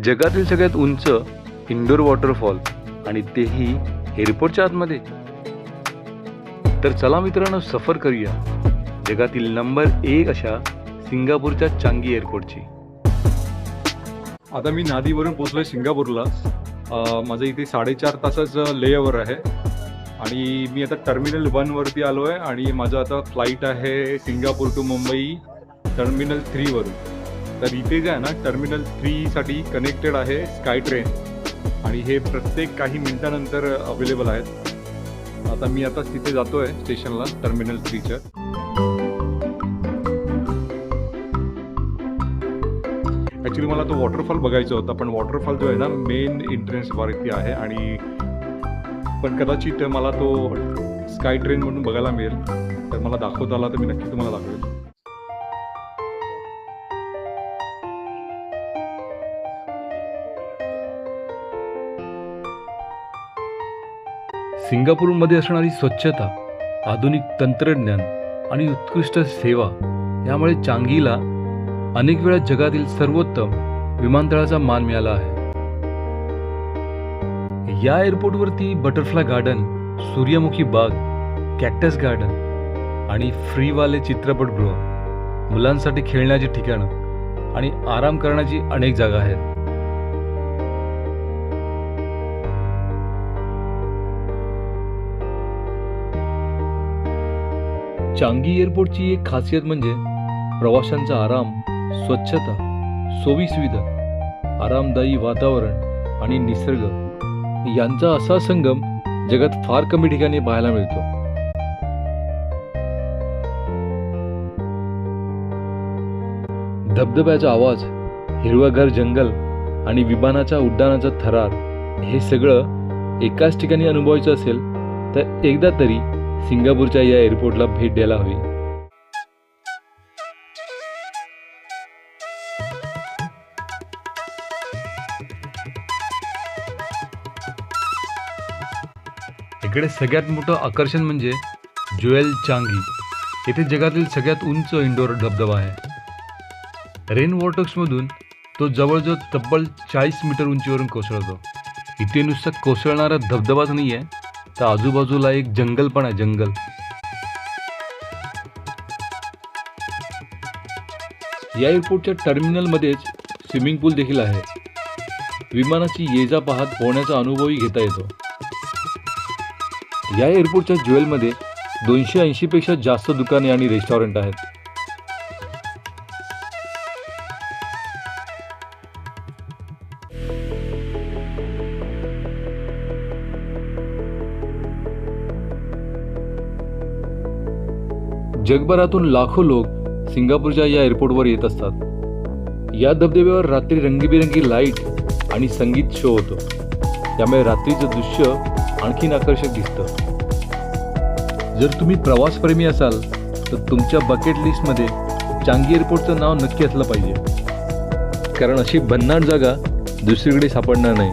जगातील सगळ्यात उंच इंडोर वॉटरफॉल आणि तेही एअरपोर्टच्या आतमध्ये. तर चला मित्रांनो, सफर करूया जगातील नंबर 1 अशा सिंगापूरच्या चांगी एअरपोर्टची. आता मी नादीवरून पोचलोय सिंगापूरला. माझं इथे 4.5 तासाचं लेओव्हर आहे आणि मी आता टर्मिनल 1 वरती आलो आहे आणि माझं आता फ्लाईट आहे सिंगापूर टू मुंबई टर्मिनल 3 वरून. तर इथे जे आहे ना, टर्मिनल 3 साठी कनेक्टेड आहे स्काय ट्रेन आणि हे प्रत्येक काही मिनिटानंतर अवेलेबल आहेत. आता मी तिथे जातोय स्टेशनला टर्मिनल 3च्या. ॲक्च्युली मला तो वॉटरफॉल बघायचा होता, पण वॉटरफॉल जो आहे ना मेन एंट्रन्स वरती आहे आणि पण कदाचित मला तो स्काय ट्रेन म्हणून बघायला मिळेल. तर मला दाखवता आला तर मी नक्की तुम्हाला दाखवेल. सिंगापूरमध्ये असणारी स्वच्छता, आधुनिक तंत्रज्ञान आणि उत्कृष्ट सेवा यामुळे चांगीला अनेक वेळा जगातील सर्वोत्तम विमानतळाचा मान मिळाला आहे. या एअरपोर्टवरती बटरफ्लाय गार्डन, सूर्यमुखी बाग, कॅक्टस गार्डन आणि फ्रीवाले चित्रपटगृह, मुलांसाठी खेळण्याची ठिकाणं आणि आराम करण्याची अनेक जागा आहेत. चांगी एअरपोर्टची एक खासियत म्हणजे प्रवाशांचा आराम, स्वच्छता, सोयीसुविधा, आरामदायी वातावरण आणि निसर्ग यांचा असा संगम जगात फार कमी ठिकाणी पाहायला मिळतो. धबधब्याचा आवाज, हिरवागार जंगल आणि विमानाच्या उड्डाणाचा थरार हे सगळं एकाच ठिकाणी अनुभवायचं असेल तर एकदा तरी सिंगापूरच्या या एअरपोर्टला भेट द्यायला हवी. इकडे सगळ्यात मोठं आकर्षण म्हणजे ज्वेल चांगी. येथे जगातील सगळ्यात उंच इंडोर धबधबा आहे. रेन वॉटर्समधून तो जवळजवळ तब्बल 40 मीटर उंचीवरून कोसळतो. इथे नुसतं कोसळणारा धबधबाच नाही आहे, तर आजूबाजूला एक जंगल पण आहे, जंगल. या एअरपोर्टच्या टर्मिनलमध्येच स्विमिंग पूल देखील आहे. विमानाची ये जा पाहत पोहण्याचा अनुभवही घेता येतो. या एअरपोर्टच्या ज्वेलमध्ये 280 पेक्षा जास्त दुकाने आणि रेस्टॉरंट आहेत. जगभरातून लाखो लोक सिंगापूरच्या या एअरपोर्टवर येत असतात. या धबधब्यावर रात्री रंगीबेरंगी लाईट आणि संगीत शो होतो, त्यामुळे रात्रीचं दृश्य आणखीन आकर्षक दिसतं. जर तुम्ही प्रवासप्रेमी असाल तर तुमच्या बकेट लिस्टमध्ये चांगी एअरपोर्टचं नाव नक्की असलं पाहिजे, कारण अशी भन्नाट जागा दुसरीकडे सापडणार नाही.